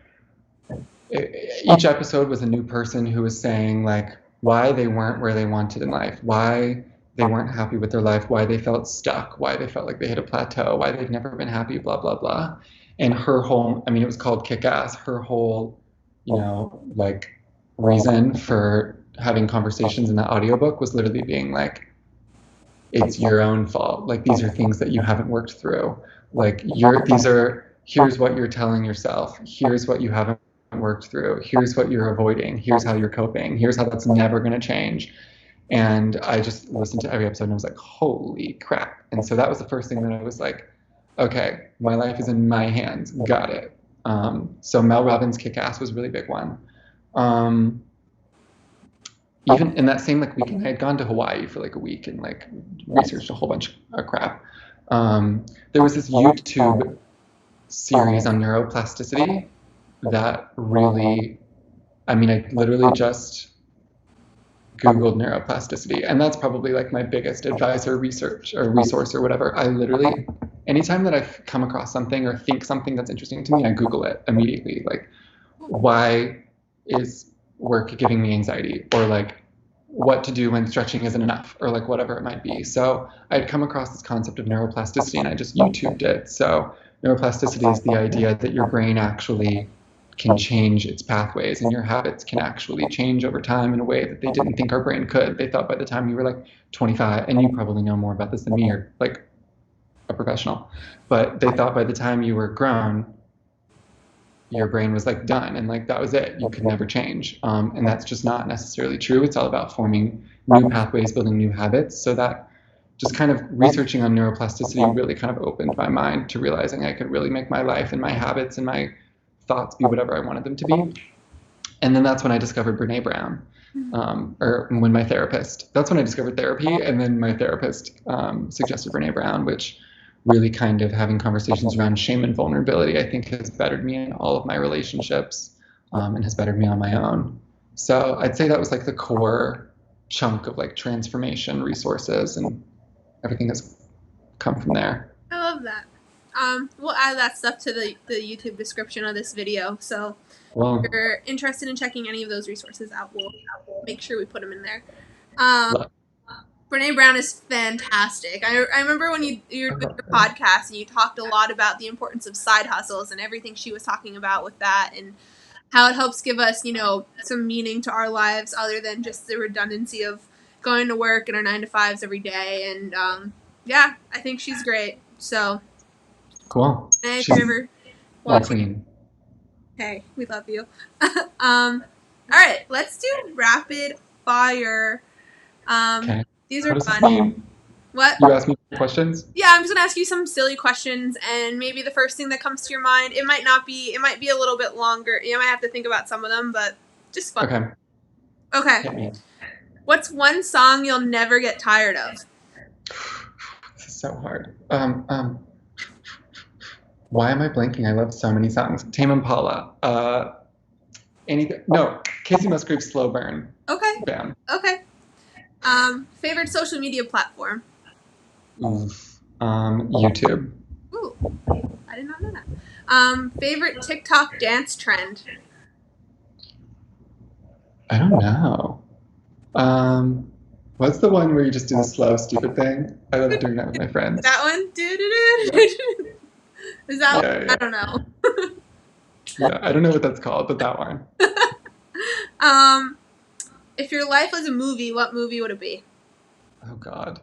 each episode was a new person who was saying like why they weren't where they wanted in life, why they weren't happy with their life, why they felt stuck, why they felt like they hit a plateau, why they've never been happy, blah, blah, blah. And her whole, I mean, it was called Kick Ass. Her whole, like reason for having conversations in that audiobook was literally being like, it's your own fault. Like these are things that you haven't worked through. Like here's what you're telling yourself. Here's what you haven't worked through. Here's what you're avoiding. Here's how you're coping. Here's how that's never going to change. And I just listened to every episode and I was like, holy crap. And so that was the first thing that I was like, okay, my life is in my hands. Got it. So Mel Robbins' Kick Ass was a really big one. Even in that same like weekend, I had gone to Hawaii for like a week and like researched a whole bunch of crap. There was this YouTube series on neuroplasticity that really, I mean, I literally just Googled neuroplasticity, and that's probably like my biggest advisor research or resource or whatever. I literally, anytime that I've come across something or think something that's interesting to me, I Google it immediately. Like, why is work giving me anxiety? Or like, what to do when stretching isn't enough, or like whatever it might be. So I'd come across this concept of neuroplasticity and I just YouTubed it. So neuroplasticity is the idea that your brain actually can change its pathways and your habits can actually change over time in a way that they didn't think our brain could. They thought by the time you were like 25, and you probably know more about this than me, you're like a professional, but they thought by the time you were grown, your brain was like done and like that was it. You could never change. And that's just not necessarily true. It's all about forming new pathways, building new habits. So that just kind of researching on neuroplasticity really kind of opened my mind to realizing I could really make my life and my habits and my thoughts be whatever I wanted them to be. And then that's when I discovered Brene Brown, or when my therapist, that's when I discovered therapy. And then my therapist suggested Brene Brown, which really kind of having conversations around shame and vulnerability, I think has bettered me in all of my relationships, and has bettered me on my own. So I'd say that was like the core chunk of like transformation resources, and everything has come from there. I love that. We'll add that stuff to the YouTube description of this video. So Well, if you're interested in checking any of those resources out, we'll make sure we put them in there. Brene Brown is fantastic. I remember when you were doing your podcast and you talked a lot about the importance of side hustles and everything she was talking about with that, and how it helps give us, some meaning to our lives other than just the redundancy of going to work and our 9 to 5s every day. And yeah, I think she's great. So cool. if you're ever watching, hey, we love you. All right, let's do rapid fire. Okay. These are What does this fun. mean? What? You ask me questions? Yeah, I'm just gonna ask you some silly questions, and maybe the first thing that comes to your mind. It might be a little bit longer. You might have to think about some of them, but just fun. Okay. Okay. What's one song you'll never get tired of? This is so hard. Why am I blanking? I love so many songs. Tame Impala. Anything? No. Casey Musgrave's Slow Burn. Okay. Bam. Okay. Favorite social media platform? YouTube. Ooh, I did not know that. Favorite TikTok dance trend? I don't know. What's the one where you just do the slow, stupid thing? I love doing that with my friends. That one? Is that one? Yeah. I don't know. Yeah, I don't know what that's called, but that one. If your life was a movie, what movie would it be? Oh God.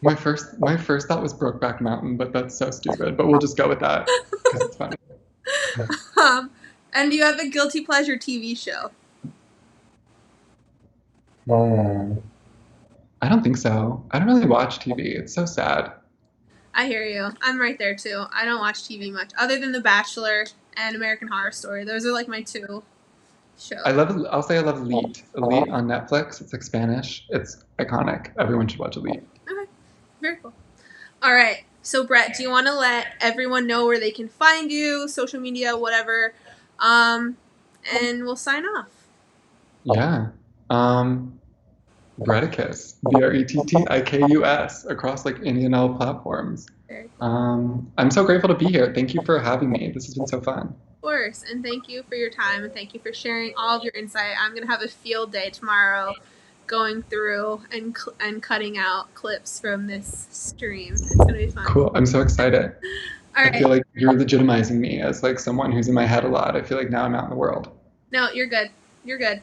My first thought was Brokeback Mountain, but that's so stupid. But we'll just go with that because it's funny. And do you have a guilty pleasure TV show? I don't think so. I don't really watch TV. It's so sad. I hear you. I'm right there too. I don't watch TV much, other than The Bachelor and American Horror Story. Those are like my two shows. I'll say I love Elite. Elite on Netflix. It's like Spanish. It's iconic. Everyone should watch Elite. Okay. Very cool. All right. So Brett, do you want to let everyone know where they can find you, social media, whatever, and we'll sign off. Yeah. Um, Bretticus, Brettikus, across like any and all platforms. Very cool. I'm so grateful to be here. Thank you for having me. This has been so fun. Of course, and thank you for your time and thank you for sharing all of your insight. I'm gonna have a field day tomorrow, going through and cutting out clips from this stream. It's gonna be fun. Cool. I'm so excited. All I right. feel like you're legitimizing me as like someone who's in my head a lot. I feel like now I'm out in the world. No, you're good. You're good.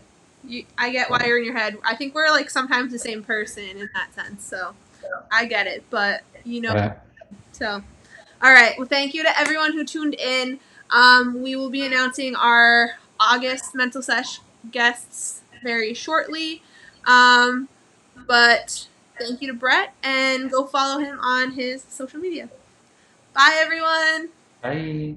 I get why Cool. you're in your head. I think we're like sometimes the same person in that sense. So I get it. But Okay. so all right. Well, thank you to everyone who tuned in. We will be announcing our August Mentl.Sesh guests very shortly. Um, but thank you to Brett and go follow him on his social media. Bye, everyone. Bye.